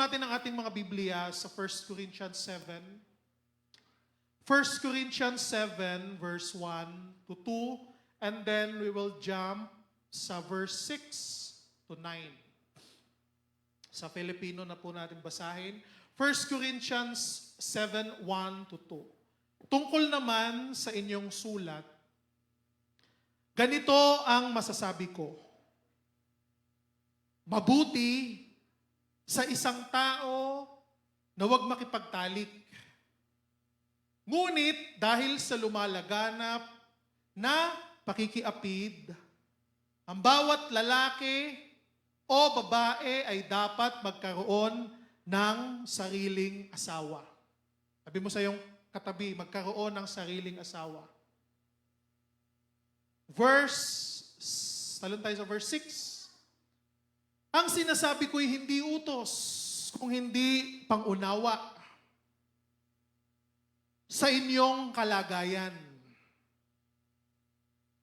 Natin ang ating mga Biblia sa 1 Corinthians 7. 1 Corinthians 7 verse 1 to 2, and then we will jump sa verse 6 to 9. Sa Filipino na po natin basahin. 1 Corinthians 7, 1 to 2. Tungkol naman sa inyong sulat, ganito ang masasabi ko. Mabuti sa isang tao na huwag makipagtalik. Ngunit dahil sa lumalaganap na pakikiapid, ang bawat lalaki o babae ay dapat magkaroon ng sariling asawa. Sabi mo sa iyong katabi, magkaroon ng sariling asawa. Talon tayo sa verse 6. Ang sinasabi ko'y hindi utos, kung hindi pangunawa sa inyong kalagayan.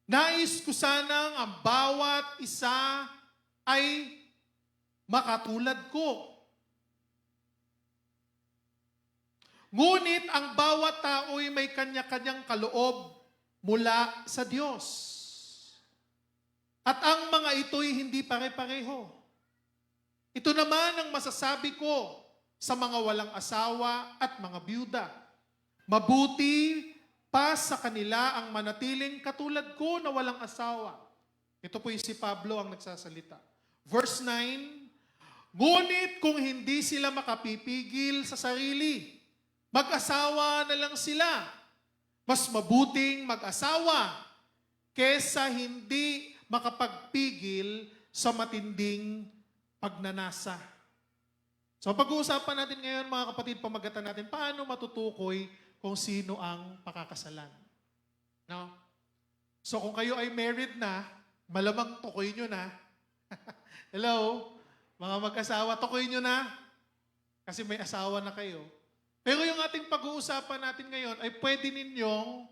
Nais ko sanang ang bawat isa ay makatulad ko. Ngunit ang bawat tao'y may kanya-kanyang kaloob mula sa Diyos. At ang mga ito'y hindi pare-pareho. Ito naman ang masasabi ko sa mga walang asawa at mga byuda. Mabuti pa sa kanila ang manatiling katulad ko na walang asawa. Ito po si Pablo ang nagsasalita. Verse 9, ngunit kung hindi sila makapipigil sa sarili, mag-asawa na lang sila. Mas mabuting mag-asawa kesa hindi makapagpigil sa matinding pagnanasa. So pag-uusapan natin ngayon mga kapatid, pamagatan natin, paano matutukoy kung sino ang pakakasalan. No? So kung kayo ay married na, malamang tukoy nyo na. Hello? Mga mag-asawa, tukoy nyo na. Kasi may asawa na kayo. Pero yung ating pag-uusapan natin ngayon ay pwede ninyong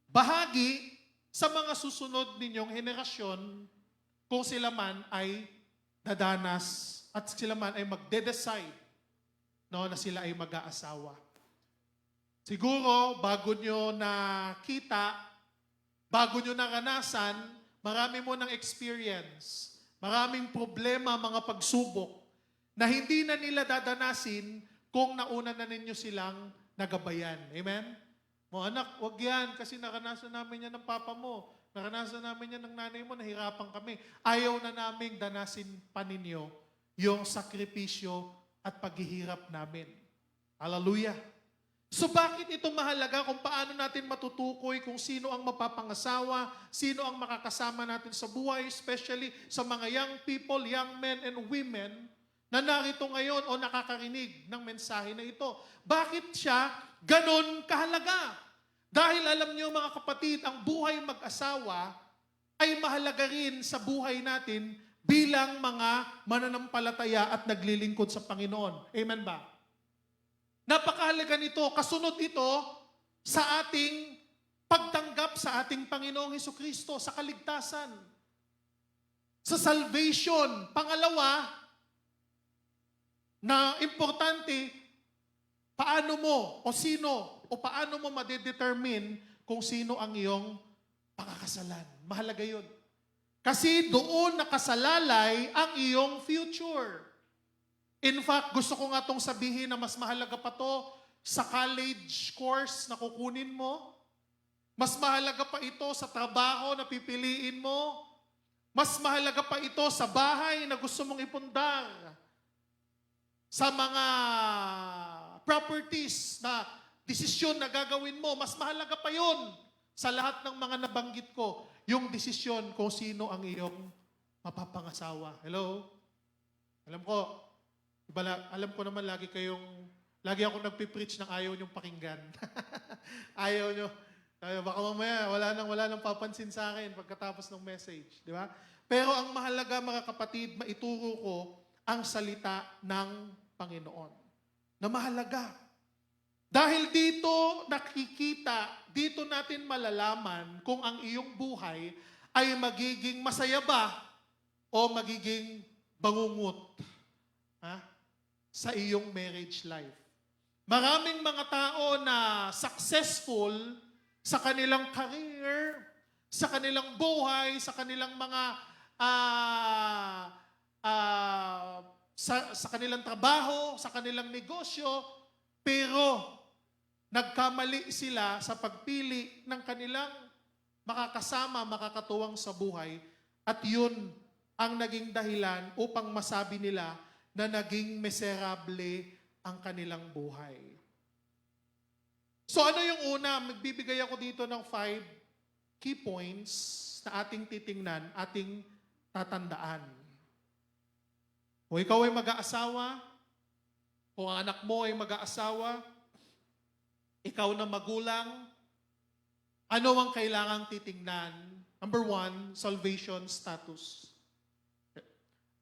ibahagi sa mga susunod ninyong henerasyon kung sila man ay dadanas at sila man ay magde-decide no, na sila ay mag-aasawa. Siguro, bago nyo nakita, bago nyo naranasan, marami mo ng experience, maraming problema, mga pagsubok, na hindi na nila dadanasin kung nauna na ninyo silang nagabayan. Amen? Mo anak, wag yan kasi naranasan namin yan ng papa mo. Naranasan namin yan ng nanay mo, nahirapan kami. Ayaw na naming danasin pa ninyo yung sakripisyo at paghihirap namin. Hallelujah! So bakit ito mahalaga kung paano natin matutukoy kung sino ang mapapangasawa, sino ang makakasama natin sa buhay, especially sa mga young people, young men and women na narito ngayon o nakakarinig ng mensahe na ito. Bakit siya ganon kahalaga? Dahil alam niyo mga kapatid, ang buhay mag-asawa ay mahalaga rin sa buhay natin bilang mga mananampalataya at naglilingkod sa Panginoon. Amen ba? Napakahalaga nito. Kasunod ito sa ating pagtanggap sa ating Panginoong Hesukristo, sa kaligtasan, sa salvation. Pangalawa, na importante, paano mo o sino o paano mo madedetermine kung sino ang iyong pakakasalan. Mahalaga yun. Kasi doon nakasalalay ang iyong future. In fact, gusto ko nga itong sabihin na mas mahalaga pa to sa college course na kukunin mo. Mas mahalaga pa ito sa trabaho na pipiliin mo. Mas mahalaga pa ito sa bahay na gusto mong ipundar. Sa mga properties na desisyon na gagawin mo, mas mahalaga pa yun sa lahat ng mga nabanggit ko, yung desisyon kung sino ang iyong mapapangasawa. Hello? Alam ko naman lagi akong nagpipreach ng ayaw niyong pakinggan. Ayaw niyo. Baka mamaya, wala nang papansin sa akin pagkatapos ng message. Di ba? Pero ang mahalaga mga kapatid, maituro ko ang salita ng Panginoon. Na mahalaga. Dahil dito nakikita, dito natin malalaman kung ang iyong buhay ay magiging masaya ba o magiging bangungot. sa iyong marriage life. Maraming mga tao na successful sa kanilang career, sa kanilang buhay, sa kanilang mga sa kanilang trabaho, sa kanilang negosyo, pero nagkamali sila sa pagpili ng kanilang makakasama, makakatuwang sa buhay, at yun ang naging dahilan upang masabi nila na naging miserable ang kanilang buhay. So ano yung una? Magbibigay ako dito ng 5 key points na ating titingnan, ating tatandaan. Kung ikaw ay mag-aasawa, kung ang anak mo ay mag-aasawa, ikaw na magulang, ano ang kailangang titingnan? Number 1, salvation status.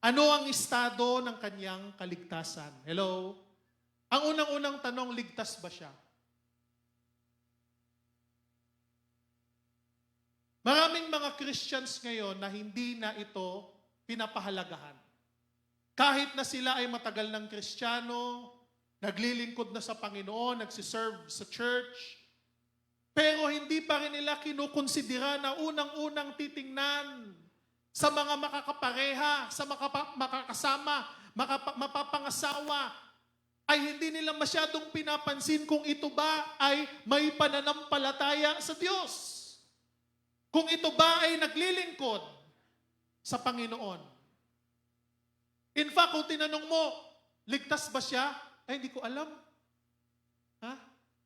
Ano ang estado ng kanyang kaligtasan? Hello? Ang unang-unang tanong, ligtas ba siya? Maraming mga Christians ngayon na hindi na ito pinapahalagahan. Kahit na sila ay matagal ng Kristiyano, naglilingkod na sa Panginoon, nagsiserve sa church, pero hindi pa rin nila kinukonsidera na unang-unang titingnan sa mga makakapareha, sa makakasama, mapapangasawa, ay hindi nila masyadong pinapansin kung ito ba ay may pananampalataya sa Diyos. Kung ito ba ay naglilingkod sa Panginoon. In fact, kung tinanong mo, ligtas ba siya? Ay, hindi ko alam. Ha?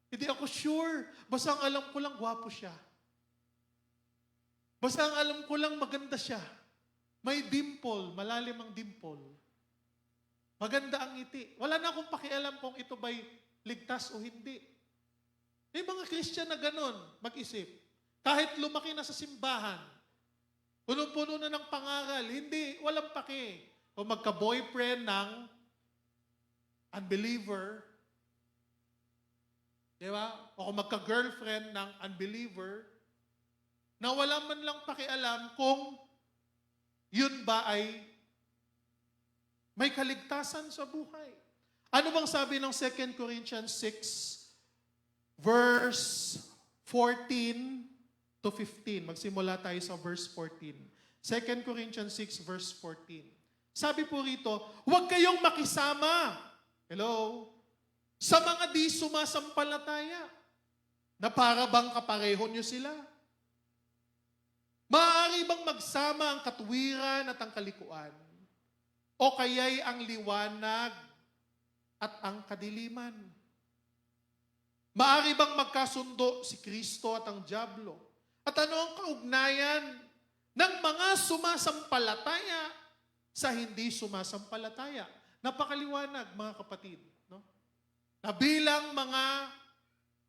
Hindi ako sure. Basta ang alam ko lang, gwapo siya. Basta ang alam ko lang, maganda siya. May dimple, malalim ang dimple. Maganda ang ngiti. Wala na akong pakialam kung ito ba'y ligtas o hindi. May mga Christian na ganun, mag-isip. Kahit lumaki na sa simbahan, punong-puno na ng pangaral, hindi, walang paki. O magka-boyfriend ng unbeliever, di ba? O magka-girlfriend ng unbeliever, na wala man lang pakialam kung yun ba ay may kaligtasan sa buhay. Ano bang sabi ng 2 Corinthians 6, verse 14 to 15? Magsimula tayo sa verse 14. 2 Corinthians 6, verse 14. Sabi po rito, huwag kayong makisama. Hello? Sa mga di sumasampalataya, na para bang kapareho nyo sila? Maaari bang magsama ang katuwiran at ang kalikuan? O kaya'y ang liwanag at ang kadiliman? Maaari bang magkasundo si Kristo at ang dyablo? At ano ang kaugnayan ng mga sumasampalataya sa hindi sumasampalataya? Napakaliwanag, mga kapatid. No? Na bilang mga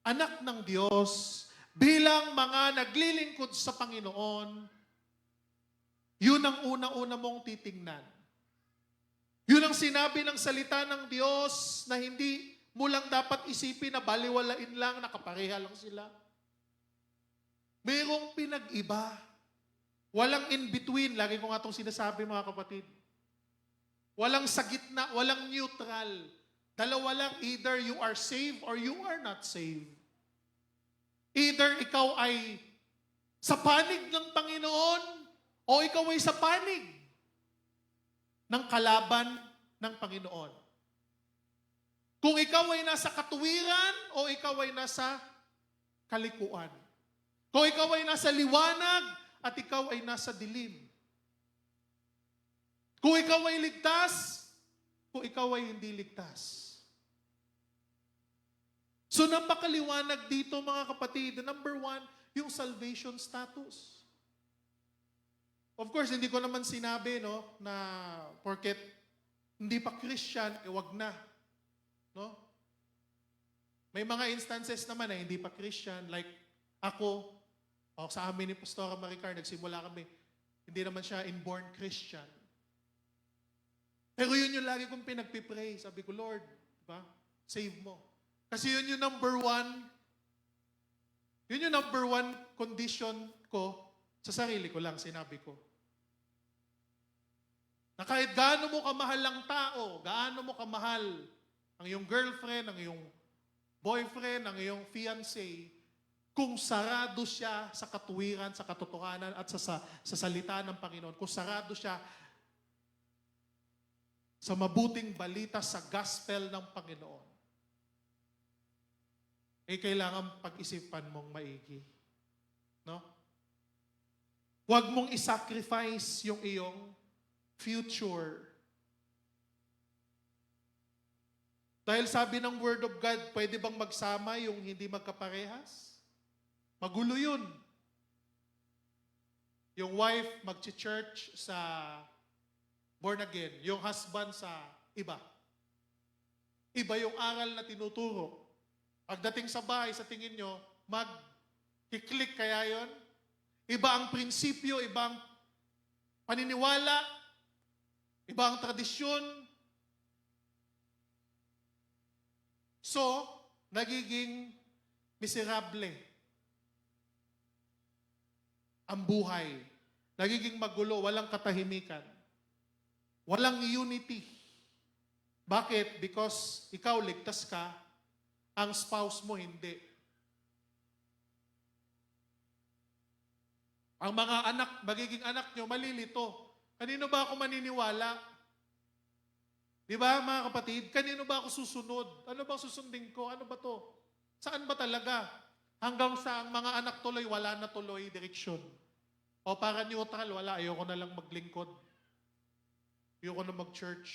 anak ng Diyos, bilang mga naglilingkod sa Panginoon, yun ang una-una mong titingnan. Yun ang sinabi ng salita ng Diyos na hindi mo lang dapat isipin na baliwalain lang, nakapareha lang sila. Mayroong pinag-iba. Walang in-between. Lagi ko nga itong sinasabi, mga kapatid. Walang sa gitna, walang neutral. Dalawa lang, either you are saved or you are not saved. Either ikaw ay sa panig ng Panginoon o ikaw ay sa panig ng kalaban ng Panginoon. Kung ikaw ay nasa katuwiran o ikaw ay nasa kalikuan. Kung ikaw ay nasa liwanag at ikaw ay nasa dilim. Kung ikaw ay ligtas, kung ikaw ay hindi ligtas. So napakaliwanag dito, mga kapatid. Number 1, yung salvation status. Of course, hindi ko naman sinabi, no, na porket hindi pa Christian, wag na. No? May mga instances naman na hindi pa Christian, like ako, o sa amin ni Pastora Maricar, nagsimula kami, hindi naman siya inborn Christian. Pero yun yung lagi kong pinagpipray. Sabi ko, Lord, diba? Save mo. Kasi yun yung number 1 condition ko, sa sarili ko lang, sinabi ko. Na kahit gaano mo kamahal ang tao, gaano mo kamahal ang iyong girlfriend, ang iyong boyfriend, ang iyong fiancé, kung sarado siya sa katuwiran, sa katotohanan at sa salita ng Panginoon, kung sarado siya sa mabuting balita sa gospel ng Panginoon, kailangan pag-isipan mong maigi. No? Huwag mong isacrifice yung iyong future. Dahil sabi ng Word of God, pwede bang magsama yung hindi magkaparehas? Magulo yun. Yung wife mag-church sa born again, yung husband sa iba. Iba yung aral na tinuturo. Pagdating sa bahay, sa tingin nyo, mag-click kaya yon? Iba ang prinsipyo, iba ang paniniwala, iba ang tradisyon. So, nagiging miserable ang buhay. Nagiging magulo, walang katahimikan. Walang unity. Bakit? Because ikaw ligtas ka, ang spouse mo hindi. Ang mga anak, magiging anak nyo, malilito. Kanino ba ako maniniwala? Di ba, mga kapatid? Kanino ba ako susunod? Ano ba susundin ko? Ano ba to? Saan ba talaga? Hanggang sa ang mga anak tuloy, wala na tuloy direksyon. O para neutral, wala. Ayoko na lang maglingkod. Ayoko na mag-church.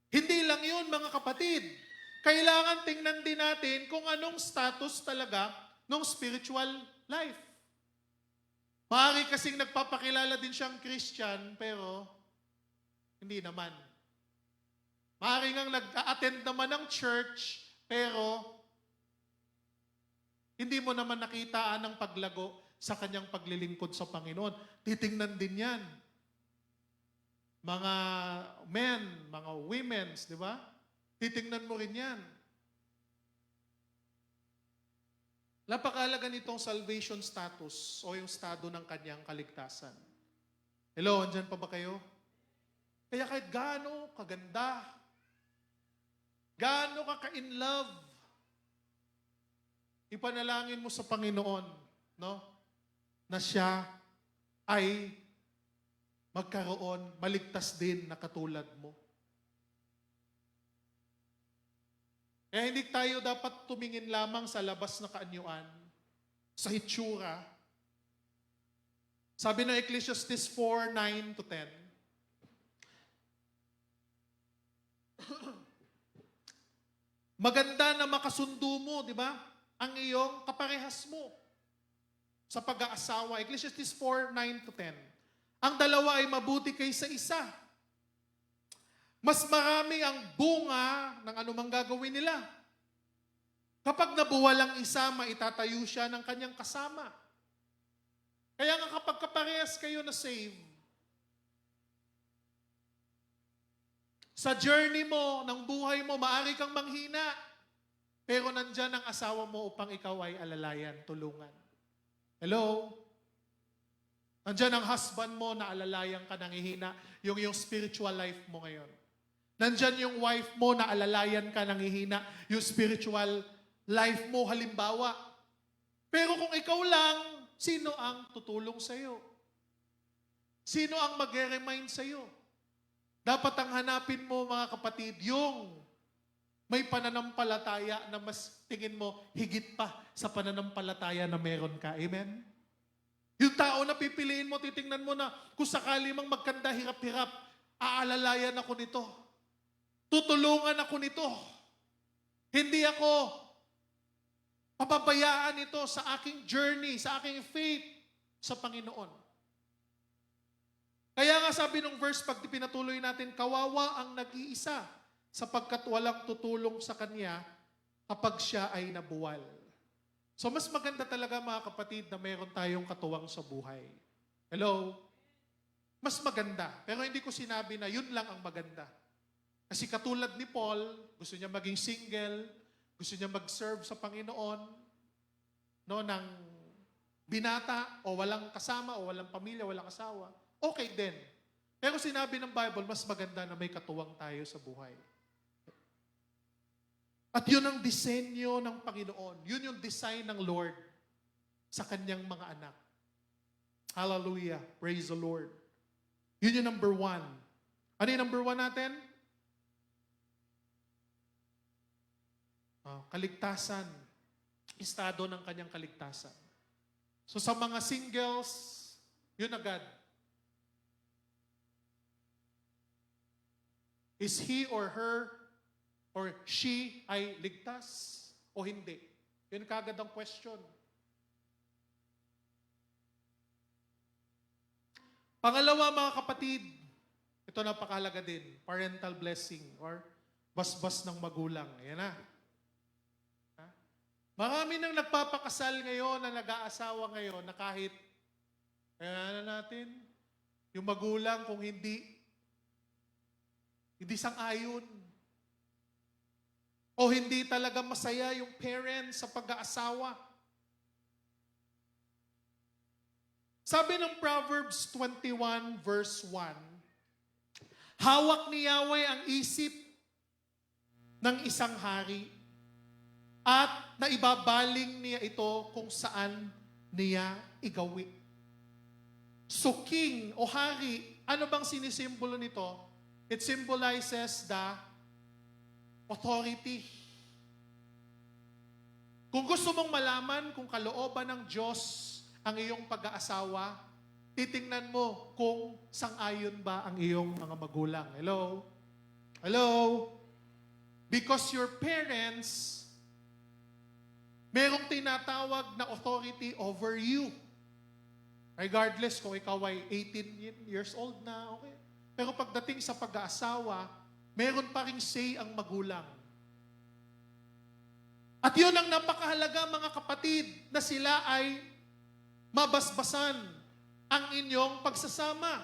Hindi lang yun, mga kapatid. Kailangan tingnan din natin kung anong status talaga ng spiritual life. Maaari kasing nagpapakilala din siyang Christian, pero hindi naman. Maaari ngang nag-attend naman ng church, pero hindi mo naman nakitaan ng paglago sa kanyang paglilingkod sa Panginoon. Titingnan din yan. Mga men, mga women's, di ba? Titingnan mo rin yan. Napakahalaga nitong salvation status o yung estado ng kanyang kaligtasan. Hello, andyan pa ba kayo? Kaya kahit gaano kaganda, gaano ka ka-in love, ipanalangin mo sa Panginoon, no? Na siya ay magkaroon, maligtas din na katulad mo. Kaya hindi tayo dapat tumingin lamang sa labas na kaanyuan, sa hitsura. Sabi ng Ecclesiastes 4:9-10, maganda na makasundo mo, di ba? Ang iyong kaparehas mo sa pag-aasawa. Ecclesiastes 4:9-10. Ang dalawa ay mabuti kaysa isa. Mas marami ang bunga ng anumang gagawin nila. Kapag nabuwal ang isa, maitatayo siya ng kanyang kasama. Kaya nga kapag kaparehas kayo na save, sa journey mo, ng buhay mo, maaari kang manghina. Pero nandyan ang asawa mo upang ikaw ay alalayan, tulungan. Hello? Nandyan ang husband mo na alalayan ka, nangihina, yung spiritual life mo ngayon. Nandyan yung wife mo na alalayan ka, nangihina, yung spiritual life mo, halimbawa. Pero kung ikaw lang, sino ang tutulong sa'yo? Sino ang mag-remind sa'yo? Dapat ang hanapin mo, mga kapatid, yung may pananampalataya na mas tingin mo higit pa sa pananampalataya na meron ka. Amen? Yung tao na pipiliin mo, titingnan mo na kung sakali mang magkanda hirap-hirap, aalalayan ako nito. Tutulungan ako nito. Hindi ako papabayaan ito sa aking journey, sa aking faith sa Panginoon. Kaya nga sabi ng verse, pag pinatuloy natin, kawawa ang nag-iisa sapagkat walang tutulong sa kanya kapag siya ay nabuwal. So mas maganda talaga, mga kapatid, na meron tayong katuwang sa buhay. Hello? Mas maganda. Pero hindi ko sinabi na yun lang ang maganda. Kasi katulad ni Paul, gusto niya maging single, gusto niya mag-serve sa Panginoon, no, ng binata o walang kasama o walang pamilya, walang asawa, okay din. Pero sinabi ng Bible, mas maganda na may katuwang tayo sa buhay. At yun ang disenyo ng Panginoon. Yun yung design ng Lord sa kanyang mga anak. Hallelujah. Praise the Lord. Yun yung number 1. Ano yung number 1 natin? Kaligtasan. Estado ng kanyang kaligtasan. So sa mga singles, yun agad. Is he or her or she ay ligtas o hindi? Yun kagad ang question. Pangalawa, mga kapatid, ito napakahalaga din, parental blessing or basbas ng magulang. Ayan na. Marami nang nagpapakasal ngayon, na nag-aasawa ngayon, na kahit, kaya natin, yung magulang kung hindi sang-ayon. O hindi talaga masaya yung parents sa pag-aasawa. Sabi ng Proverbs 21 verse 1, hawak ni Yahweh ang isip ng isang hari at naibabaling niya ito kung saan niya igawi. So king o hari, ano bang sinisimbolo nito? It symbolizes the authority. Kung gusto mong malaman kung kalooban ng Diyos ang iyong pag-aasawa, titingnan mo kung sang-ayon ba ang iyong mga magulang. Hello? Hello? Because your parents, merong tinatawag na authority over you. Regardless kung ikaw ay 18 years old na, okay. Pero pagdating sa pag-aasawa, meron pa ring say ang magulang. At yun ang napakahalaga, mga kapatid, na sila ay mabasbasan ang inyong pagsasama.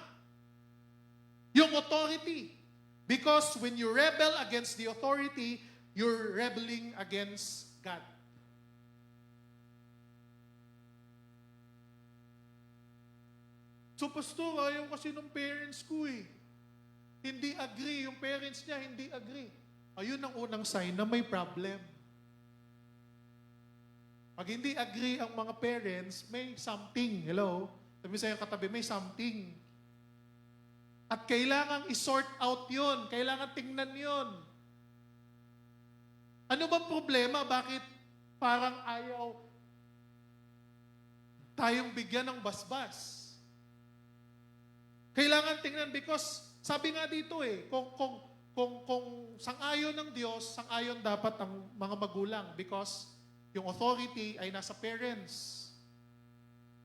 Yung authority. Because when you rebel against the authority, you're rebelling against God. So, pastor, ayaw kasi ng parents ko eh. Hindi agree. Yung parents niya, hindi agree. Ayun ang unang sign na may problem. Pag hindi agree ang mga parents, may something. Hello? Sabi sa'yo katabi, may something. At kailangan i-sort out yun. Kailangan tingnan yun. Ano bang problema? Bakit parang ayaw tayong bigyan ng basbas? Kailangan tingnan because sabi nga dito kung sang-ayon ng Diyos, sang-ayon dapat ang mga magulang because yung authority ay nasa parents.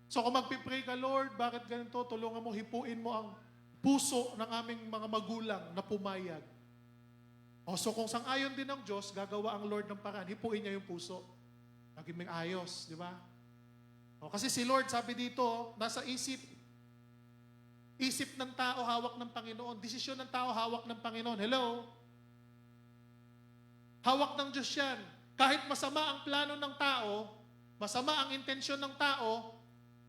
So kung magpipray ka, Lord, bakit ganito? Tulungan mo, hipuin mo ang puso ng aming mga magulang na pumayag. So kung sang-ayon din ng Diyos, gagawa ang Lord ng paraan, hipuin niya yung puso. Naging may ayos, di ba? Kasi si Lord, sabi dito, nasa isip ng tao, hawak ng Panginoon. Desisyon ng tao, hawak ng Panginoon. Hello? Hawak ng Diyos yan. Kahit masama ang plano ng tao, masama ang intensyon ng tao,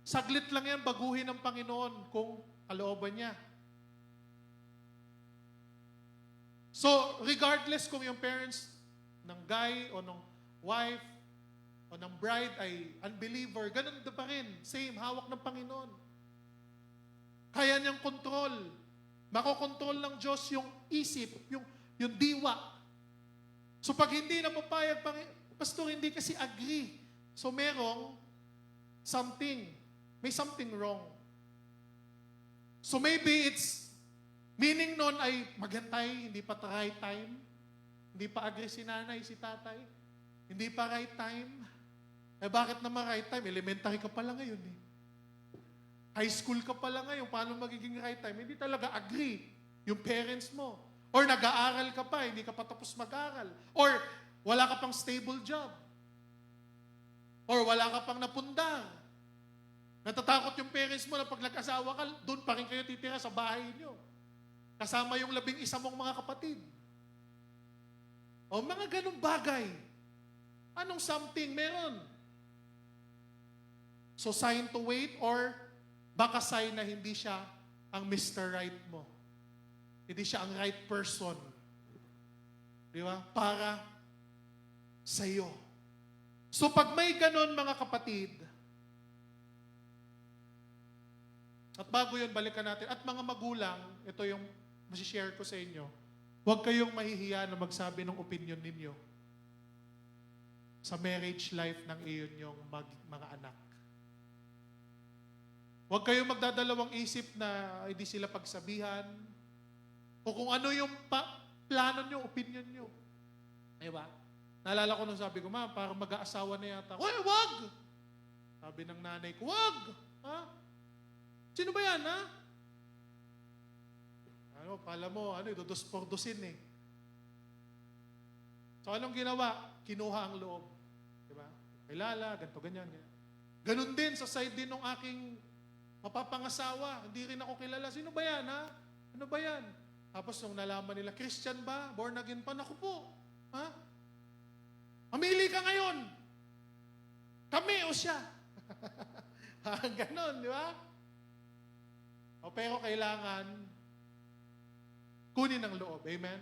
saglit lang yan baguhin ng Panginoon kung kalooban niya. So, regardless kung yung parents ng guy o ng wife o ng bride ay unbeliever, ganun pa rin. Same, hawak ng Panginoon. Kaya niyang kontrol. Makokontrol ng Diyos yung isip, yung diwa. So pag hindi na mapayag, pastor, hindi kasi agree. So merong something. May something wrong. So maybe it's, meaning nun ay maghantay, hindi pa right time. Hindi pa agree si nanay, si tatay. Hindi pa right time. Bakit naman right time? Elementary ka pala ngayon eh. High school ka pala ngayon, paano magiging right time? Hindi talaga agree yung parents mo. Or nag-aaral ka pa, hindi ka pa tapos mag-aaral. Or wala ka pang stable job. Or wala ka pang napundar. Natatakot yung parents mo na pag nag-asawa ka, doon pa rin kayo titira sa bahay niyo. Kasama yung 11 mong mga kapatid. O mga ganung bagay. Anong something meron? So sign to wait or baka sign na hindi siya ang Mr. Right mo. Hindi siya ang right person. Di ba? Para sa iyo. So pag may ganon mga kapatid, at bago yun, balikan natin. At mga magulang, ito yung masishare ko sa inyo, huwag kayong mahihiya na magsabi ng opinion ninyo sa marriage life ng iyon yung mga anak. Huwag kayong magdadalawang isip na hindi sila pagsabihan o kung ano yung plano nyo, opinion nyo. Diba? Naalala ko nung sabi ko, ma, parang mag-aasawa na yata. Uy, wag! Sabi ng nanay ko, wag! Ha? Sino ba yan, ha? Ano, pala mo, dos por dosin eh. So, anong ginawa? Kinuha ang loob. Diba? Kilala, ganito, ganyan. Ganun din sa side din ng aking mapapangasawa. Hindi rin ako kilala. Sino ba yan, ha? Ano ba yan? Tapos nung nalaman nila, Christian ba? Born again pa? Naku po. Ha? Mamili ka ngayon. Kami o siya. Ganon, di ba? Pero kailangan kunin ang loob. Amen?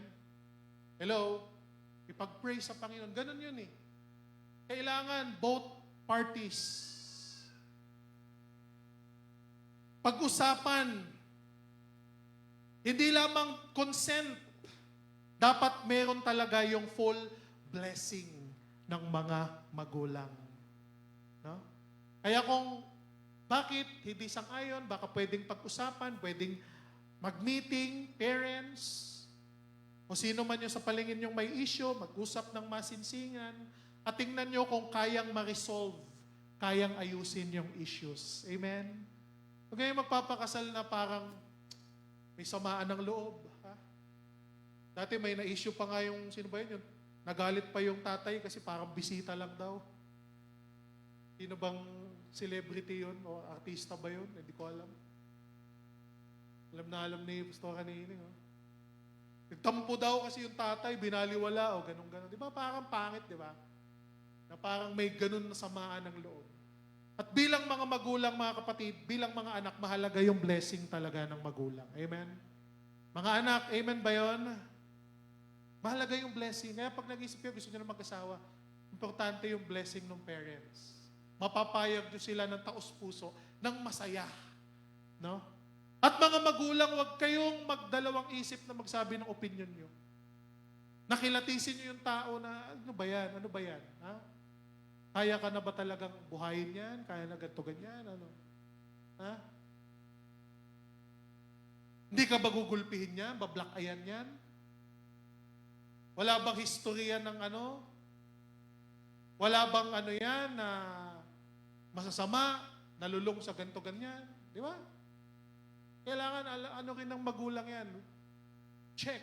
Hello? Ipag-pray sa Panginoon. Ganon yun eh. Kailangan both parties. Pag-usapan. Hindi lamang consent. Dapat meron talaga yung full blessing ng mga magulang. No? Kaya kung bakit hindi sang-ayon, baka pwedeng pag-usapan, pwedeng mag-meeting, parents, o sino man yung sa palingin yung may issue, mag-usap ng masinsingan, at tingnan nyo kung kayang ma-resolve, kayang ayusin yung issues. Amen? Huwag kayong magpapakasal na parang may samaan ng loob. Ha? Dati may na-issue pa nga yung, sino ba yun? Yung nagalit pa yung tatay kasi parang bisita lang daw. Sino bang celebrity yun? O artista ba yun? Hindi ko alam. Alam ni Pastor kanina. Oh. Nagtampo daw kasi yung tatay, binaliwala o ganun-ganun. Di ba parang pangit, di ba? Na parang may ganun na samaan ng loob. At bilang mga magulang, mga kapatid, bilang mga anak, mahalaga yung blessing talaga ng magulang. Amen? Mga anak, amen ba yun? Mahalaga yung blessing. Kaya pag nag-isip kayo, gusto nyo na mag-asawa, importante yung blessing ng parents. Mapapayag nyo sila ng taos-puso, ng masaya. No? At mga magulang, huwag kayong magdalawang isip na magsabi ng opinion nyo. Nakilatisin nyo yung tao na, ano ba yan? Ano ba yan? Ha? Kaya ka na ba talagang buhayin yan? Kaya na ganito, ganyan? Ano? Ha? Hindi ka ba gugulpihin yan? Bablakayan yan? Wala bang history yan ng ano? Wala bang ano yan na masasama, nalulong sa ganito, ganyan? Di ba? Kailangan ano rin ng magulang yan. Check.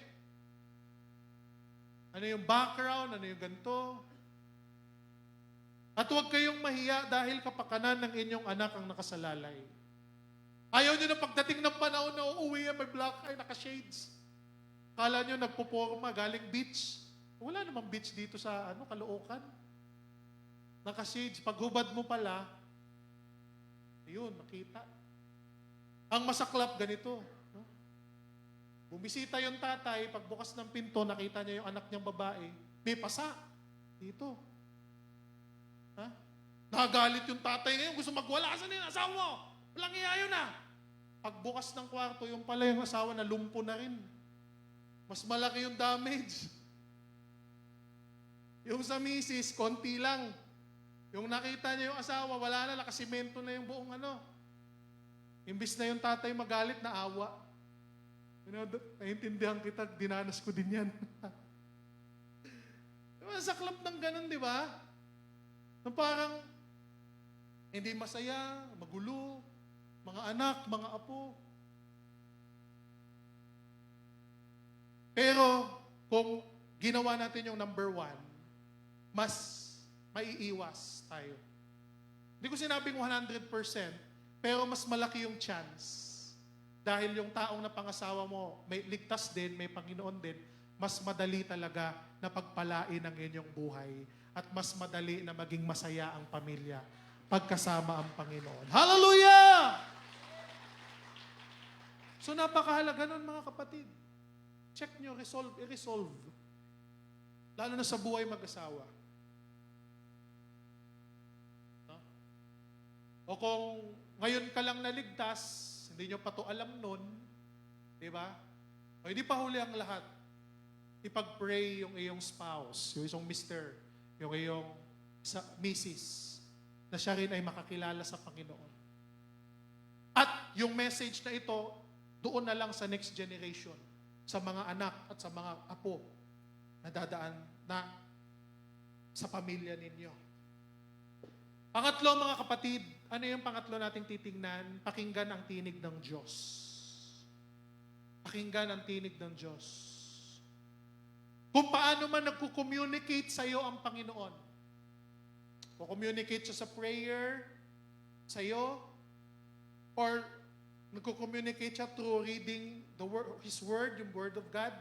Ano yung background, ano yung ganito. At huwag kayong mahiya dahil kapakanan ng inyong anak ang nakasalalay. Ayaw nyo na pagdating ng panahon na uuwi yan, may black eye, naka-shades. Kala nyo nagpuporma, galing beach. Wala namang beach dito sa Caloocan. Naka-shades. Paghubad mo pala, ayun, nakita. Ang masaklap ganito. No? Bumisita yung tatay, pagbukas ng pinto, nakita niya yung anak niyang babae, may pasa. Dito. Ha? Nagalit yung tatay ngayon, gusto magwalasan yung asawa mo. Walang iya yun na. Pagbukas ng kwarto, yung pala yung asawa na lumpo na rin. Mas malaki yung damage. Yung sa misis, konti lang. Yung nakita niya yung asawa, wala na, nakasimento na yung buong Imbis na yung tatay magalit, naawa. Naiintindihan kita, dinanas ko din yan. Saklap ng ganun, di ba? Na parang hindi masaya, magulo, mga anak, mga apo. Pero kung ginawa natin yung number 1, mas maiiwas tayo. Hindi ko sinabing 100%, pero mas malaki yung chance. Dahil yung taong napangasawa mo, may ligtas din, may Panginoon din, mas madali talaga na pagpalain ang inyong buhay at mas madali na maging masaya ang pamilya. pagkasama ang Panginoon. Hallelujah! So napakahalaga nun mga kapatid. Check nyo, i-resolve. Lalo na sa buhay mag-asawa. No? O kung ngayon ka lang naligtas, hindi nyo pa to alam nun, di ba? O hindi pa huli ang lahat. Ipag-pray yung iyong spouse, yung isang mister, yung iyong misis, na siya rin ay makakilala sa Panginoon. At yung message na ito, doon na lang sa next generation, sa mga anak at sa mga apo na dadaan na sa pamilya ninyo. Pangatlo mga kapatid, ano yung pangatlo nating titingnan? Pakinggan ang tinig ng Diyos. Pakinggan ang tinig ng Diyos. Kung paano man nagko-communicate sa iyo ang Panginoon. Ko-communicate siya sa prayer, sa iyo, or nagko-communicate siya through reading His Word, yung Word of God.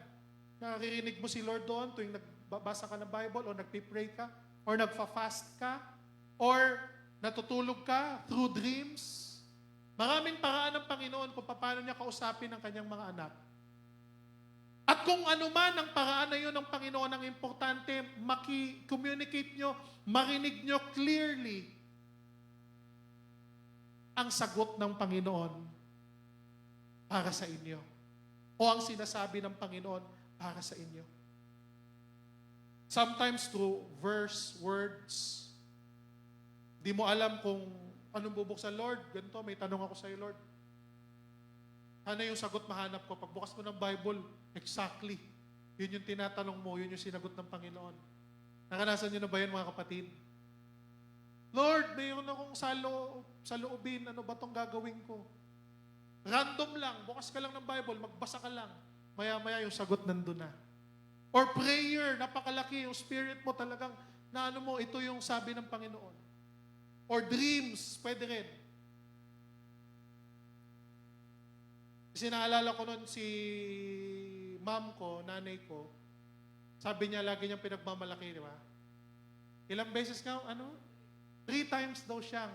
Nakakirinig mo si Lord doon tuwing nagbabasa ka ng Bible, o nagpipray ka, or nagfa-fast ka, or natutulog ka through dreams. Maraming paraan ng Panginoon kung paano niya kausapin ang kanyang mga anak. At kung ano man ang paraan na yun ng Panginoon, ang importante, maki-communicate nyo, marinig nyo clearly ang sagot ng Panginoon para sa inyo. O ang sinasabi ng Panginoon para sa inyo. Sometimes through words, di mo alam kung anong bubuksan, Lord, ganito, may tanong ako sa iyo, Lord. Ano yung sagot mahanap ko? Pagbukas mo ng Bible, exactly. Yun yung tinatanong mo, yun yung sinagot ng Panginoon. Nakanasan nyo na ba yun, mga kapatid? Lord, mayroon akong saloobin, ano ba itong gagawin ko? Random lang, bukas ka lang ng Bible, magbasa ka lang. Maya-maya yung sagot nandun na. Or prayer, napakalaki, yung spirit mo talagang, na ano mo, ito yung sabi ng Panginoon. Or dreams, pwede rin. Kasi naalala ko nun si mom ko, nanay ko, sabi niya, lagi niyang pinagmamalaki, di ba? Ilang beses ka, 3 times daw siyang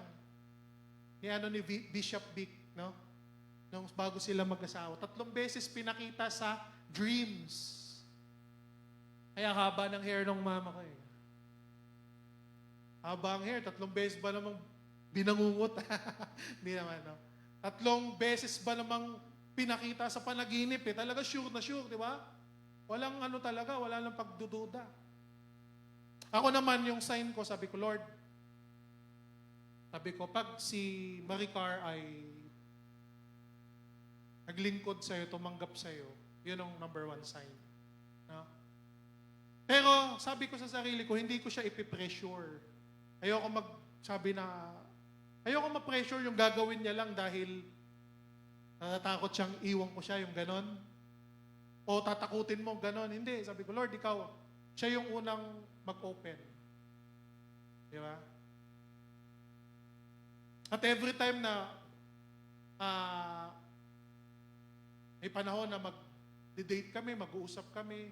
ni Bishop Vic, no? Nung bago sila mag-asawa. 3 beses pinakita sa dreams. Kaya haba ng hair ng mama ko eh. Haba ang hair, 3 beses ba namang binangungot? Hindi naman, no? 3 beses ba namang pinakita sa panaginip eh. Talaga sure na sure, di ba? Walang talaga, wala lang pagdududa. Ako naman, yung sign ko, sabi ko, Lord, sabi ko, pag si Maricar ay naglingkod sa'yo, tumanggap sa'yo, yun ang number 1 sign. No? Pero sabi ko sa sarili ko, hindi ko siya ipipressure. Ayoko ma-pressure yung gagawin niya lang dahil natatakot siyang iwan ko siya, yung ganon. O tatakutin mo, ganon. Hindi. Sabi ko, Lord, ikaw, siya yung unang mag-open. Di ba? At every time na may panahon na mag-date kami, mag-uusap kami,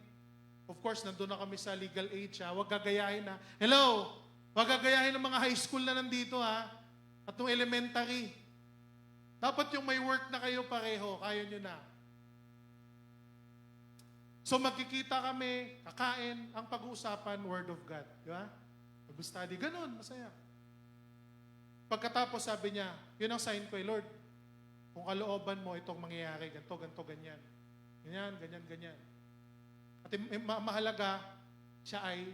of course, nandun na kami sa legal age, huwag gagayahin na, hello, huwag gagayahin ng mga high school na nandito, at yung elementary. Dapat yung may work na kayo pareho, kaya nyo na. So magkikita kami, kakain, ang pag-uusapan, Word of God. Di ba? Mag-study, ganun, masaya. Pagkatapos sabi niya, yun ang sign ko, Lord, kung kalooban mo itong mangyayari, ganito, ganyan. Ganyan, ganyan, ganyan. At mahalaga, siya ay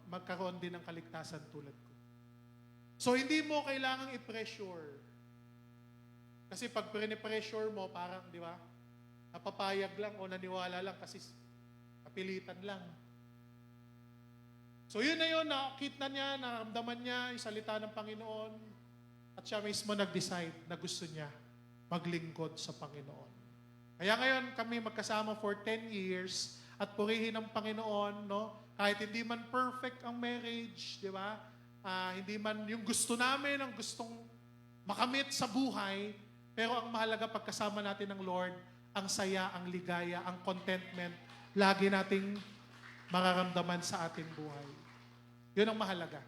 magkaroon din ng kaligtasan tulad ko. So, hindi mo kailangang i-pressure. Kasi pag pressure mo, parang, di ba, napapayag lang o naniwala lang kasi kapilitan lang. So, yun na yun, nakita niya, naramdaman niya yung salita ng Panginoon at siya mismo nag-decide na gusto niya maglingkod sa Panginoon. Kaya ngayon, kami magkasama for 10 years at purihin ang Panginoon, no? Kahit hindi man perfect ang marriage, di ba? Hindi man yung gusto namin, ang gustong makamit sa buhay, pero ang mahalaga pagkasama natin ng Lord, ang saya, ang ligaya, ang contentment, lagi nating mararamdaman sa ating buhay. Yun ang mahalaga.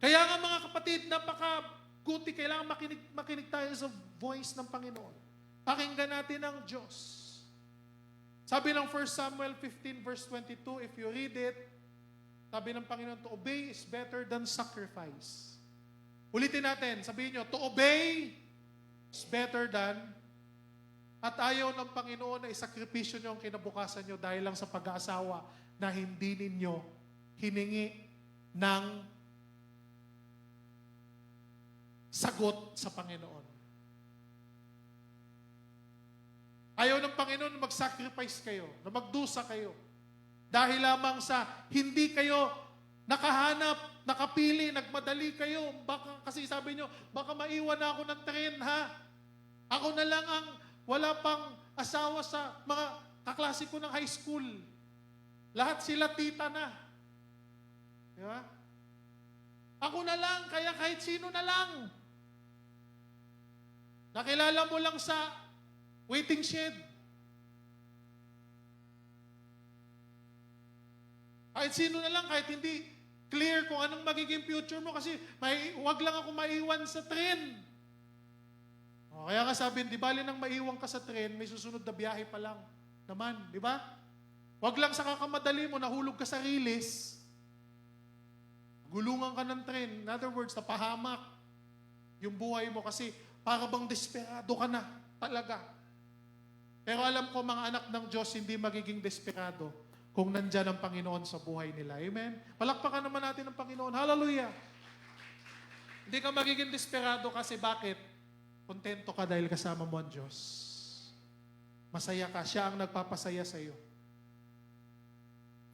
Kaya nga mga kapatid, napaka-guti, kailangan makinig tayo sa voice ng Panginoon. Pakinggan natin ang Diyos. Sabi ng 1 Samuel 15 verse 22, if you read it, sabi ng Panginoon, to obey is better than sacrifice. Ulitin natin, sabihin nyo, to obey is better than, at ayaw ng Panginoon na isakripisyo nyo ang kinabukasan nyo dahil lang sa pag-aasawa na hindi ninyo hiningi ng sagot sa Panginoon. Ayaw ng Panginoon na mag-sacrifice kayo, na magdusa kayo. Dahil lamang sa hindi kayo nakahanap, nakapili, nagmadali kayo. Baka, kasi sabi nyo, baka maiwan na ako ng tren, ha? Ako na lang ang wala pang asawa sa mga kaklase ko ng high school. Lahat sila tita na. Di ba? Ako na lang, kaya kahit sino na lang. Nakilala mo lang sa waiting shed. Kahit sino na lang, kahit hindi clear kung anong magiging future mo kasi wag lang ako maiwan sa tren. O, kaya nga sabi, di bali nang maiwan ka sa tren, may susunod na biyahe pa lang naman, di ba? Wag lang sa kakamadali mo, nahulog ka sa rilis, gulungan ka ng tren. In other words, napahamak yung buhay mo kasi para bang desperado ka na talaga. Pero alam ko, mga anak ng Diyos, hindi magiging desperado kung nandyan ang Panginoon sa buhay nila. Amen? Palakpakan naman natin ang Panginoon. Hallelujah! Hindi ka magiging desperado kasi bakit? Kontento ka dahil kasama mo ang Diyos. Masaya ka. Siya ang nagpapasaya sa iyo.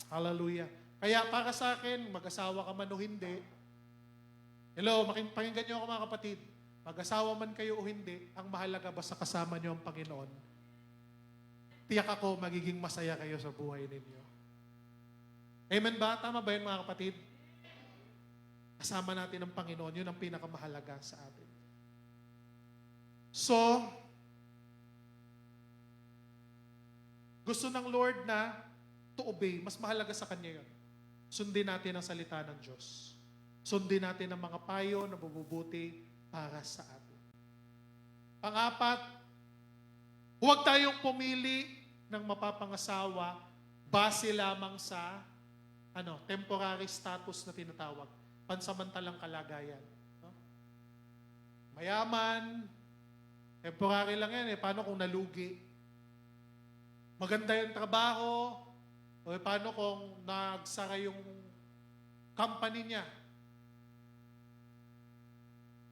Hallelujah. Kaya para sa akin, mag-asawa ka man o hindi, hello, pakinggan niyo ako mga kapatid, mag-asawa man kayo o hindi, ang mahalaga basta kasama niyo ang Panginoon. Tiyak ako, magiging masaya kayo sa buhay ninyo. Amen ba? Tama ba yun mga kapatid? Kasama natin ang Panginoon, yun ang pinakamahalaga sa atin. So, gusto ng Lord na to obey. Mas mahalaga sa Kanya yun. Sundin natin ang salita ng Diyos. Sundin natin ang mga payo na mabubuti para sa atin. Pang-apat, huwag tayong pumili ng mapapangasawa base lamang sa temporary status na tinatawag. Pansamantalang kalagayan. No? Mayaman, temporary lang yan. Paano kung nalugi? Maganda yung trabaho, o paano kung nagsara yung company niya?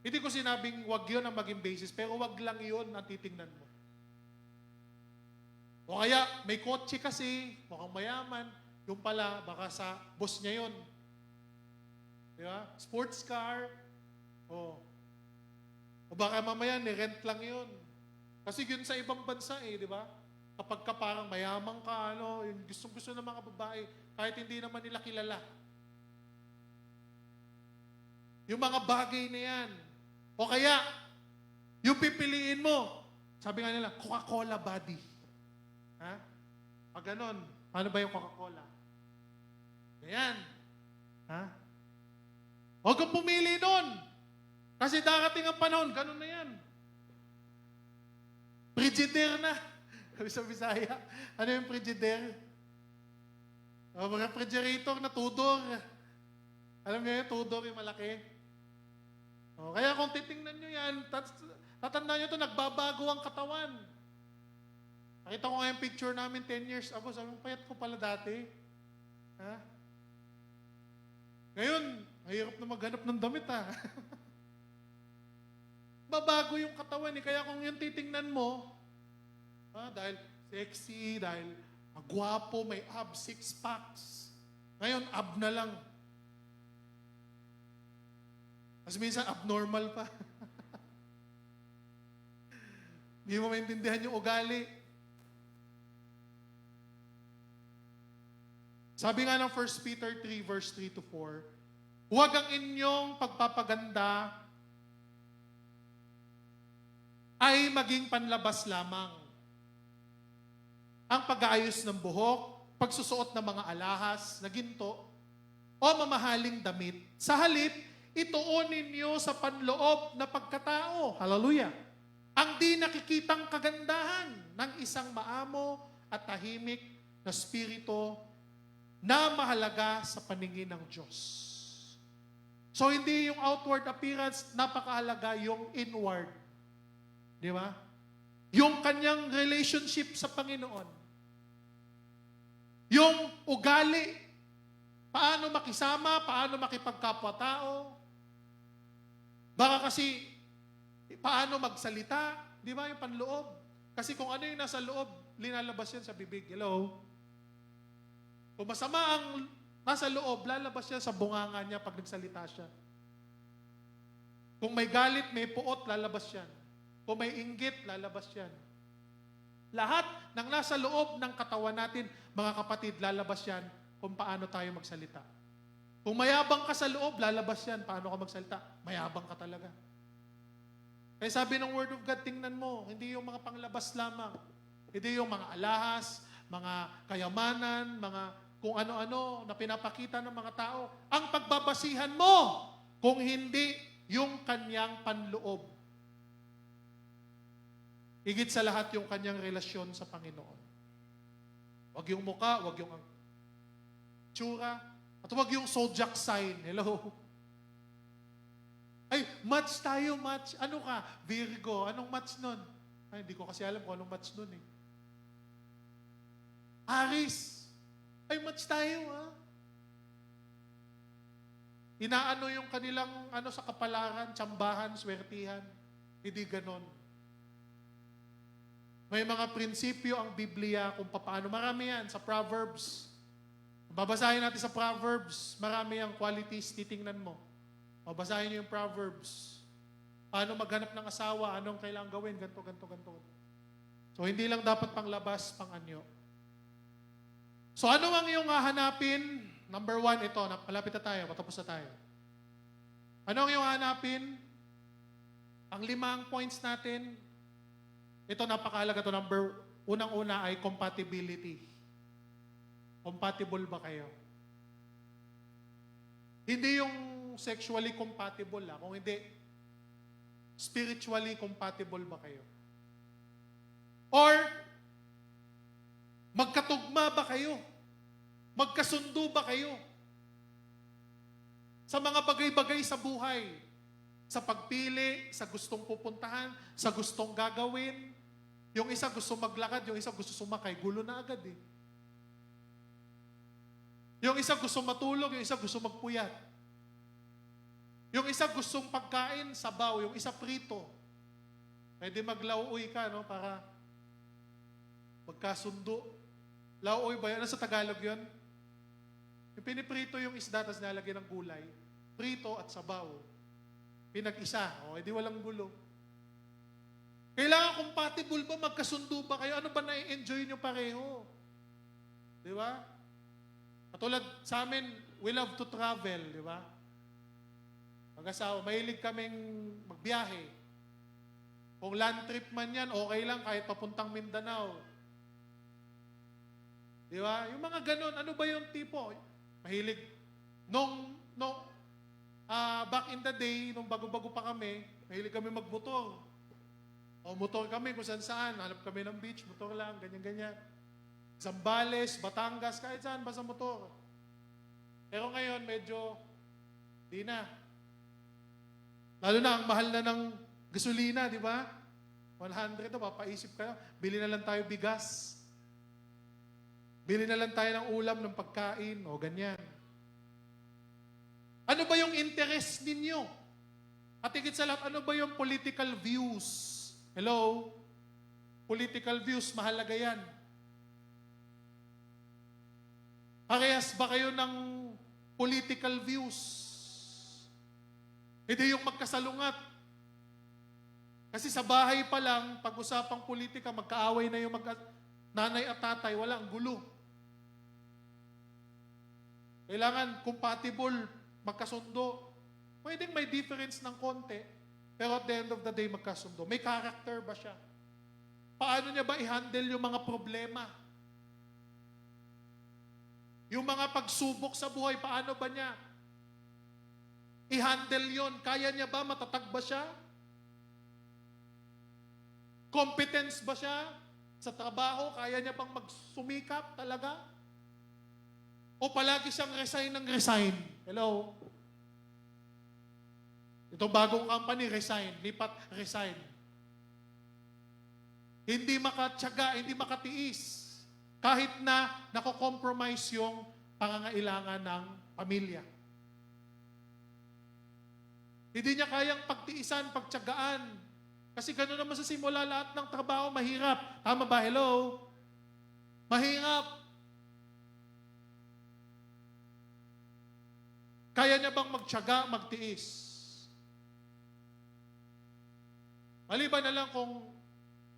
Hindi ko sinabing wag yun ang maging basis, pero wag lang yun ang titingnan mo. O kaya, may kotse kasi, mukhang mayaman, yung pala, baka sa boss niya yun. Di ba? Sports car, o baka mamaya, ni-rent lang yun. Kasi yun sa ibang bansa di ba? Kapag ka parang mayamang ka, yung gusto ng mga babae, kahit hindi naman nila kilala. Yung mga bagay na yan. O kaya, yung pipiliin mo, sabi nga nila, Coca-Cola body. Ha? Pag ganon, ano ba yung Coca-Cola? Ganyan. Ha? Huwag kang pumili nun. Kasi darating ang panahon, ganon na yan. Frigidaire na. Sabi sa Bisaya, ano yung frigidaire? O, refrigerator na Tudor. Alam niyo yun, Tudor yung malaki. O, kaya kung titingnan nyo yan, tatandaan nyo ito, nagbabago ang katawan. Nakita ko nga yung picture namin 10 years ago, sabi mo, payat ko pala dati. Ha? Ngayon, mahirap na maghanap ng damit Babago yung katawan kaya kung yung titingnan mo, dahil sexy, dahil magwapo, may abs, 6 packs. Ngayon, ab na lang. Kasi minsan, abnormal pa. Hindi mo maintindihan yung ugali. Sabi nga ng 1 Peter 3, verse 3 to 4, huwag ang inyong pagpapaganda ay maging panlabas lamang. Ang pag-aayos ng buhok, pagsusuot ng mga alahas na ginto, o mamahaling damit. Sa halip, ituon ninyo sa panloob na pagkatao. Hallelujah. Ang di nakikitang kagandahan ng isang maamo at tahimik na spirito na mahalaga sa paningin ng Diyos. So, hindi yung outward appearance, napakahalaga yung inward. Di ba? Yung kanyang relationship sa Panginoon. Yung ugali, paano makisama, paano makipagkapwa-tao. Baka kasi, paano magsalita, di ba yung panloob? Kasi kung ano yung nasa loob, linalabas yan sa bibig. Hello? Kung masama ang nasa loob, lalabas yan sa bunganga niya pag nagsalita siya. Kung may galit, may puot, lalabas yan. Kung may inggit, lalabas yan. Lahat ng nasa loob ng katawan natin, mga kapatid, lalabas yan kung paano tayo magsalita. Kung mayabang ka sa loob, lalabas yan. Paano ka magsalita? Mayabang ka talaga. Kaya sabi ng Word of God, tingnan mo, hindi yung mga panglabas lamang. Hindi yung mga alahas, mga kayamanan, mga kung ano-ano na pinapakita ng mga tao. Ang pagbabasihan mo, kung hindi yung kanyang panloob. Higit sa lahat yung kanyang relasyon sa Panginoon. Wag yung muka, wag yung tsura, at wag yung zodiac sign. Hello? Ay, match tayo, match. Ano ka? Virgo. Anong match nun? Ay, hindi ko kasi alam kung anong match nun eh. Aries. Ay, match tayo, ha? Inaano yung kanilang sa kapalaran, tsambahan, swertihan. Hindi ganon. May mga prinsipyo ang Biblia kung paano. Marami yan sa Proverbs. Babasahin natin sa Proverbs. Marami ang qualities, titingnan mo. Babasahin niyo yung Proverbs. Paano maghanap ng asawa, anong kailangang gawin, ganto. So, hindi lang dapat panglabas, pang-anyo. So, ano ang iyong hahanapin? Number 1, ito, malapit na tayo, patapos na tayo. Ano ang iyong hahanapin? Ang 5 points natin, ito napakahalaga to. Unang-una ay compatibility. Compatible ba kayo? Hindi yung sexually compatible kung hindi, spiritually compatible ba kayo? Or, magkatugma ba kayo? Magkasundo ba kayo? Sa mga bagay-bagay sa buhay, sa pagpili, sa gustong pupuntahan, sa gustong gagawin. Yung isa gusto maglakad, yung isa gusto sumakay, gulo na agad eh. Yung isa gusto matulog, yung isa gusto magpuyat. Yung isa gustong pagkain, sabaw, yung isa prito. Pwede maglauoy ka, no, para magkasundo. Lauoy ba yan? Ano sa Tagalog yun? Yung piniprito yung isda, tapos nalagyan ng gulay. Prito at sabaw. Pinag-isa. O, edi walang gulo. Kailangan compatible ba? Magkasundo ba kayo? Ano ba na-enjoy nyo pareho? Di ba? Katulad sa amin, we love to travel, di ba? Mag-asawa, mahilig kaming magbiyahe. Kung land trip man yan, okay lang kahit papuntang Mindanao. Di ba? Yung mga ganon, ano ba yung tipo? Mahilig. Back in the day, nung bago-bago pa kami, mahilig kami magmotor. O motor kami kung saan-saan. Hanap kami ng beach, motor lang, ganyan-ganyan. Zambales, Batangas, kahit saan, basta motor. Pero ngayon, medyo, di na. Lalo na, ang mahal na ng gasolina, di ba? 100 na, papaisip kayo. Bili na lang tayo bigas. Bili na lang tayo ng ulam, ng pagkain, o ganyan. Ano ba yung interest ninyo? At higit sa lahat, ano ba yung political views? Hello? Political views, mahalaga yan. Parehas ba kayo ng political views? Hindi yung magkasalungat. Kasi sa bahay pa lang, pag-usapang politika, magkaaway na yung nanay at tatay, walang gulo. Kailangan compatible, magkasundo. Pwedeng may difference ng konti, pero at the end of the day, magkasundo. May character ba siya? Paano niya ba i-handle yung mga problema? Yung mga pagsubok sa buhay, paano ba niya i-handle yon? Kaya niya ba? Matatag ba siya? Competence ba siya sa trabaho? Kaya niya bang magsumikap talaga? O palagi siyang resign ng resign? Hello? Itong bagong company, resign. Lipat, resign. Hindi makatyaga, hindi makatiis. Kahit na nako-compromise yung pangangailangan ng pamilya. Hindi niya kayang pagtiisan, pagtyagaan. Kasi gano'n naman sa simula lahat ng trabaho, mahirap. Tama ba? Hello? Mahirap. Kaya niya bang magtyaga, magtiis? Maliban na lang kung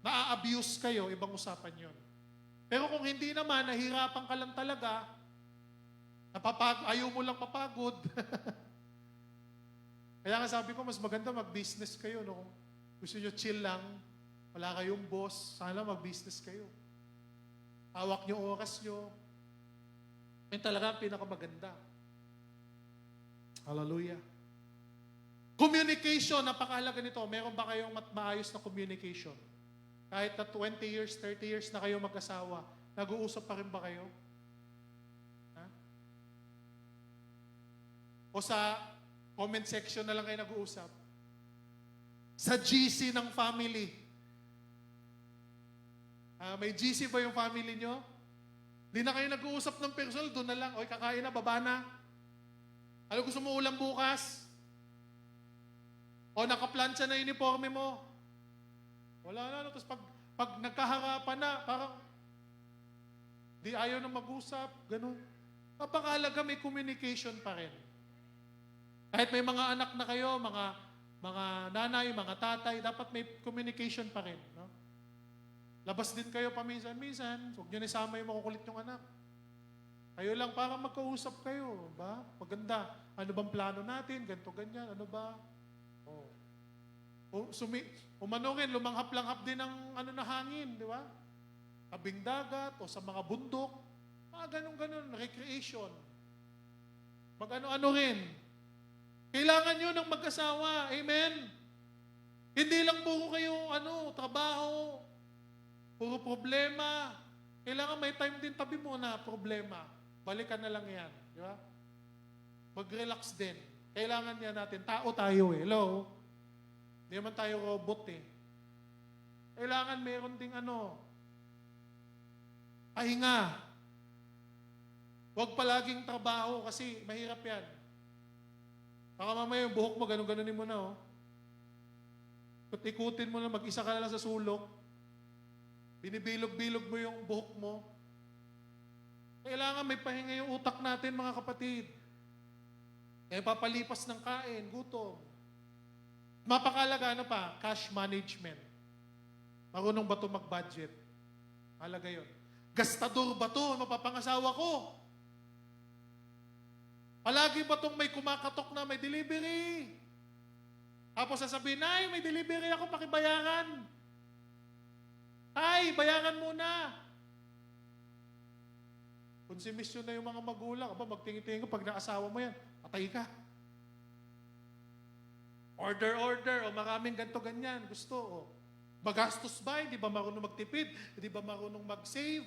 na-abuse kayo, ibang usapan yon. Pero kung hindi naman, nahirapan ka lang talaga, ayaw mo lang mapagod. Kaya nga sabi ko, mas maganda mag-business kayo. No? Gusto nyo chill lang, wala kayong boss, sana mag-business kayo. Hawak nyo oras nyo. Yan talaga ang pinakamaganda. Hallelujah. Communication, napakahalaga nito. Meron ba kayong maayos na communication? Kahit na 20 years, 30 years na kayo mag-asawa, nag-uusap pa rin ba kayo? Ha? O sa comment section na lang kayo nag-uusap? Sa GC ng family. May GC ba yung family nyo? Hindi na kayo nag-uusap ng personal, doon na lang. Oy, kakain na, baba na. Ano gusto mo ulam bukas? O nakaplansya na uniforme mo? Wala na. Tapos pag nagkaharapan na, parang di ayaw na mag-usap. Ganun. Napakahalaga may communication pa rin. Kahit may mga anak na kayo, mga nanay, mga tatay, dapat may communication pa rin. No? Labas din kayo paminsan-minsan. Huwag nyo nisama yung makukulit yung anak. Kayo lang para magkausap kayo. Ba? Maganda. Ano bang plano natin? Ganto, ganyan. Ano ba? Umanungin, lumanghap-langhap din ng na hangin, di ba? Tabing dagat o sa mga bundok. Mga ganun-ganun, recreation. Mag-ano-ano rin. Kailangan nyo ng mag-asawa. Amen? Hindi lang puro kayo, trabaho. Puro problema. Kailangan may time din tabi mo na problema. Balikan na lang yan. Di ba? Mag-relax din. Kailangan niya natin. Tao tayo eh. Hello? Hindi naman tayo robot eh. Kailangan meron ding pahinga. Huwag palaging trabaho kasi mahirap yan. Baka mamaya yung buhok mo, ganun-ganunin mo na Ikutin mo na, mag-isa ka na lang sa sulok. Binibilog-bilog mo yung buhok mo. Kailangan may pahinga yung utak natin, mga kapatid. Kaya papalipas ng kain, gutom. Mapakalaga, cash management. Marunong ba ito mag-budget? Mahalaga yun. Gastador ba ito? Mapapangasawa ko? Palagi ba itong may kumakatok na may delivery? Tapos sasabihin, ay, may delivery ako, pakibayaran. Ay, bayaran muna. Konsumisyon na yung mga magulang. Magtingin-tingin ko, pag naasawa mo yan, patay ka. Order, o maraming ganto ganyan. Gusto, magastos ba? Hindi ba marunong magtipid? Hindi ba marunong mag-save?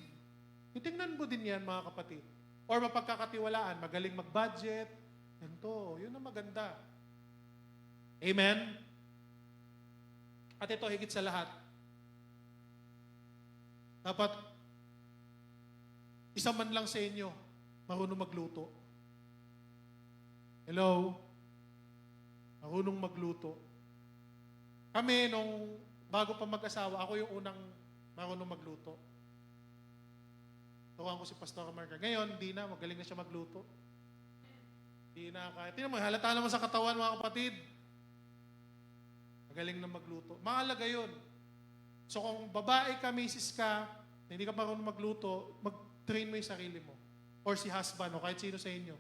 Itingnan mo din yan, mga kapatid. Or mapagkakatiwalaan, magaling mag-budget. Ganto, yun ang maganda. Amen? At ito, higit sa lahat. Dapat, isa man lang sa inyo, marunong magluto. Hello? Marunong magluto. Kami, bago pa mag-asawa, ako yung unang marunong magluto. Turuan ko si Pastor Marca. Ngayon, hindi na. Magaling na siya magluto. Hindi na kaya. Tingnan mo, halata naman sa katawan, mga kapatid. Magaling na magluto. Mahalaga yun. So kung babae ka, misis ka, na hindi ka marunong magluto, mag-train mo yung sarili mo. Or si husband, o kahit sino sa inyo.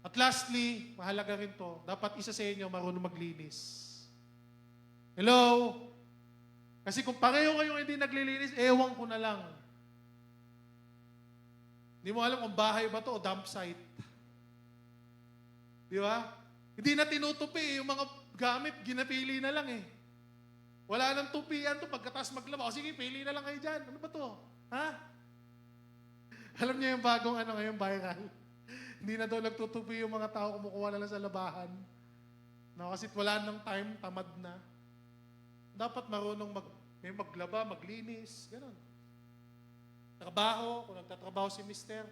At lastly, mahalaga rin to, dapat isa sa inyo marunong maglinis. Hello? Kasi kung pareho kayong hindi naglilinis, ewan ko na lang. Hindi mo alam kung bahay ba to o dump site. Di ba? Hindi na tinutupi. Yung mga gamit, ginapili na lang eh. Wala nang tupian to pagkatapos maglaba. O sige, pili na lang kayo dyan. Ano ba to? Ha? Alam niyo yung bagong ngayon, viral. Hindi na daw nagtutupi yung mga tao, kumukuha na lang sa labahan. No, kasi wala nang time, tamad na. Dapat marunong may maglaba, maglinis, gano'n. Trabaho, kung nagtatrabaho si mister.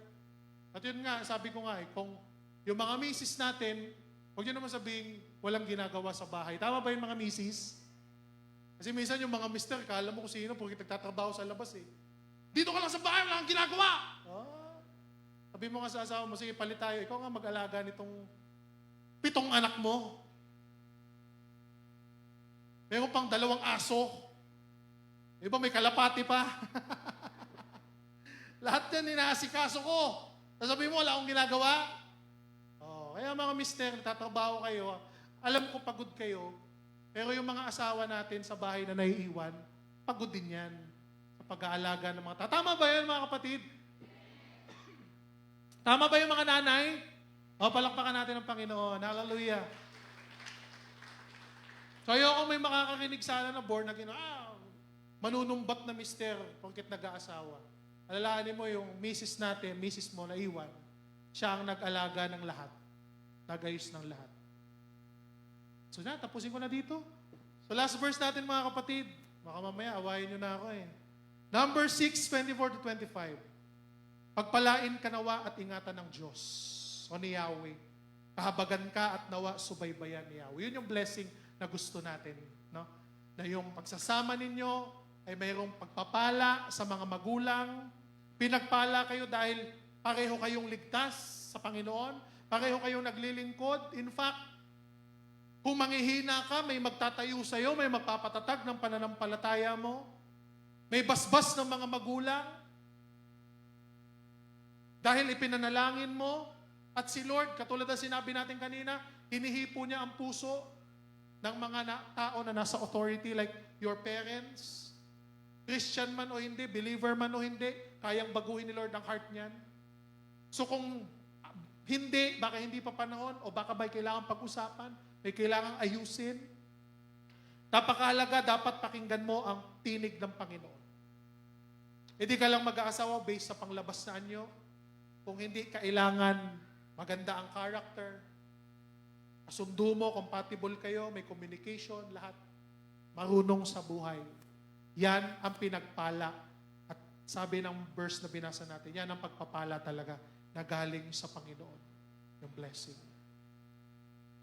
At yun nga, sabi ko nga kung yung mga misis natin, huwag nyo naman sabihin walang ginagawa sa bahay. Tama ba yung mga misis? Kasi minsan yung mga mister, kala mo kung sino porque nagtatrabaho sa labas eh. Dito ka lang sa bahay, wala kang ginagawa! Sabi mo nga sa asawa mo, sige palit tayo, ikaw nga mag-alaga nitong 7 anak mo. Meron pang 2 aso. Iba may kalapati pa. Lahat yan inaasikaso ko. Sabi mo, wala akong ginagawa. Kaya mga mister, nagtatrabaho kayo, alam ko pagod kayo, pero yung mga asawa natin sa bahay na naiiwan, pagod din yan sa pag-aalaga ng mga Tama ba yan mga kapatid? Tama ba yung mga nanay? Palakpakan natin ang Panginoon. Hallelujah. So ayoko may makakakinig sana na born again, manunumbat na mister pagkit nag-aasawa. Alalahanin mo yung misis natin, misis mo na iwan, siya ang nag-alaga ng lahat. Nag-ayos ng lahat. So tapusin ko na dito. So last verse natin mga kapatid. Baka mamaya, awayin nyo na ako eh. Number 6, 24-25. Pagpalain ka nawa at ingatan ng Diyos o ni Yahweh. Kahabagan ka at nawa subaybayan ni Yahweh. Yun yung blessing na gusto natin. No? Na yung pagsasama ninyo ay mayroong pagpapala sa mga magulang. Pinagpala kayo dahil pareho kayong ligtas sa Panginoon. Pareho kayong naglilingkod. In fact, kung manghihina ka, may magtatayo sa'yo, may magpapatatag ng pananampalataya mo. May basbas ng mga magulang. Dahil ipinanalangin mo, at si Lord, katulad na sinabi natin kanina, hinihipo niya ang puso ng mga tao na nasa authority like your parents. Christian man o hindi, believer man o hindi, kayang baguhin ni Lord ang heart niyan. So kung hindi, baka hindi pa panahon, o baka ba'y kailangan pag-usapan, may kailangang ayusin. Napakahalaga, dapat pakinggan mo ang tinig ng Panginoon. Hindi ka lang mag-aasawa based sa panglabas na anyo. Kung hindi, kailangan maganda ang character. Kasundo mo, compatible kayo, may communication, lahat. Marunong sa buhay. Yan ang pinagpala. At sabi ng verse na binasa natin, yan ang pagpapala talaga na galing sa Panginoon. Yung blessing.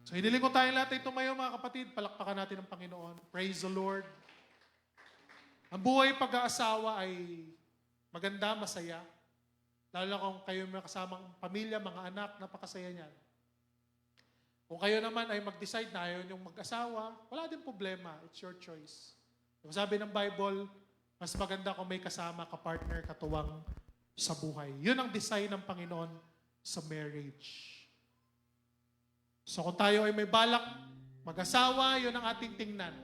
So, hiniling ko tayo lahat ay tumayo mga kapatid. Palakpakan natin ang Panginoon. Praise the Lord. Ang buhay pag-aasawa ay maganda, masaya. Lalo na kung kayo may kasamang pamilya, mga anak, napakasaya niyan. Kung kayo naman ay mag-decide na ayaw niyong mag-asawa, wala din problema. It's your choice. Sabi ng Bible, mas maganda kung may kasama, ka-partner, katuwang sa buhay. Yun ang design ng Panginoon sa marriage. So kung tayo ay may balak mag-asawa, yun ang ating tingnan.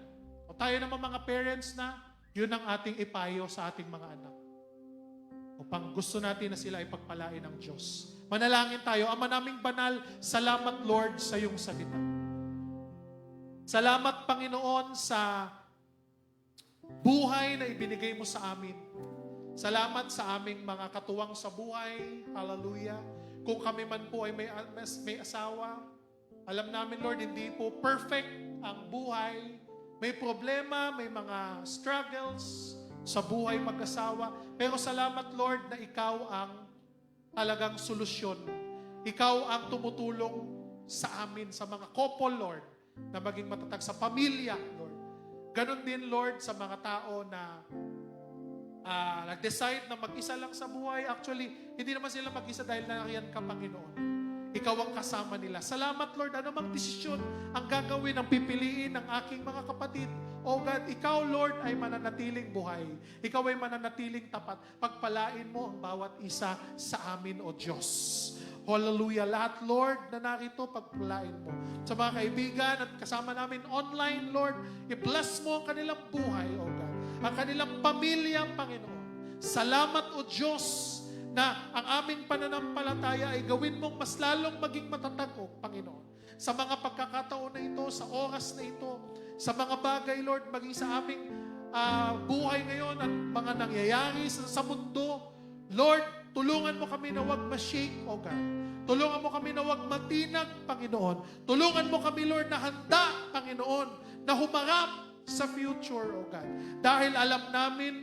Kung tayo naman mga parents na, yun ang ating ipayo sa ating mga anak. Upang gusto natin na sila ipagpalain ng Diyos. Manalangin tayo. Ama naming banal, salamat Lord sa iyong salita. Salamat Panginoon sa buhay na ibinigay mo sa amin. Salamat sa aming mga katuwang sa buhay. Hallelujah. Kung kami man po ay may asawa, alam namin Lord, hindi po perfect ang buhay. May problema, may mga struggles sa buhay mag-asawa. Pero salamat Lord na ikaw ang talagang solusyon. Ikaw ang tumutulong sa amin, sa mga couple Lord, na maging matatag sa pamilya Lord. Ganon din Lord sa mga tao na nag-decide na mag-isa lang sa buhay. Actually, hindi naman sila mag-isa dahil nariyan ka Panginoon. Ikaw ang kasama nila. Salamat Lord, anumang desisyon ang gagawin, ang pipiliin ng aking mga kapatid. O God, ikaw Lord ay mananatiling buhay. Ikaw ay mananatiling tapat. Pagpalain mo ang bawat isa sa amin, O Diyos. Hallelujah. Lahat Lord na narito, pagpalain mo. Sa mga kaibigan at kasama namin online, Lord, i-bless mo ang kanilang buhay, O God. Ang kanilang pamilya, Panginoon. Salamat, O Diyos, na ang aming pananampalataya ay gawin mong mas lalong maging matatag, O Panginoon. Sa mga pagkakataon na ito, sa oras na ito, sa mga bagay, Lord, maging sa aming buhay ngayon at mga nangyayari sa mundo, Lord, tulungan mo kami na huwag ma-shake, O God. Tulungan mo kami na huwag matinag, Panginoon. Tulungan mo kami, Lord, na handa, Panginoon, na humarap sa future, O God. Dahil alam namin,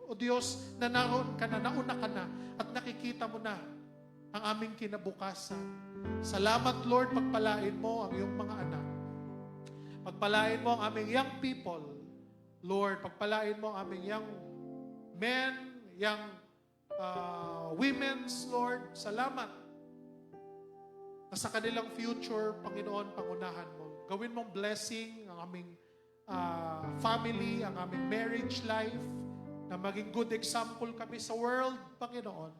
O Diyos, na naroon ka na, nauna ka na, at nakikita mo na ang aming kinabukasan. Salamat, Lord, pagpalain mo ang iyong mga anak. Pagpalain mo ang aming young people. Lord, pagpalain mo ang aming young men, young women's, Lord. Salamat na sa kanilang future, Panginoon, pangunahan mo. Gawin mong blessing ang aming family, ang aming marriage life, na maging good example kami sa world, Panginoon,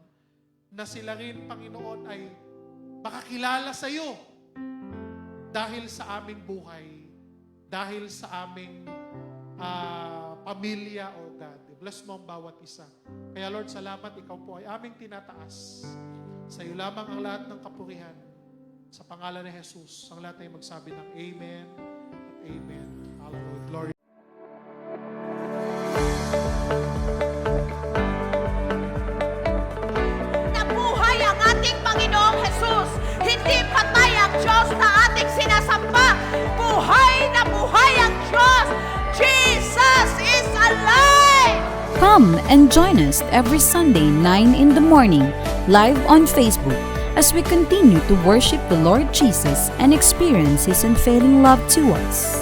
na sila rin, Panginoon, ay makakilala sa iyo dahil sa aming buhay, dahil sa aming pamilya, O God. Bless mo ang bawat isa. Kaya Lord, salamat, ikaw po ay aming tinataas. Sa iyo lamang ang lahat ng kapurihan. Sa pangalan ni Jesus, ang lahat ay magsabi ng Amen at Amen. Hallelujah. Glory. Nabuhay ang ating Panginoong Jesus. Hindi patay ang Diyos na ating sinasamba. Buhay na buhay ang Diyos. Jesus is alive! Come and join us every Sunday 9 in the morning, live on Facebook, as we continue to worship the Lord Jesus and experience His unfailing love to us.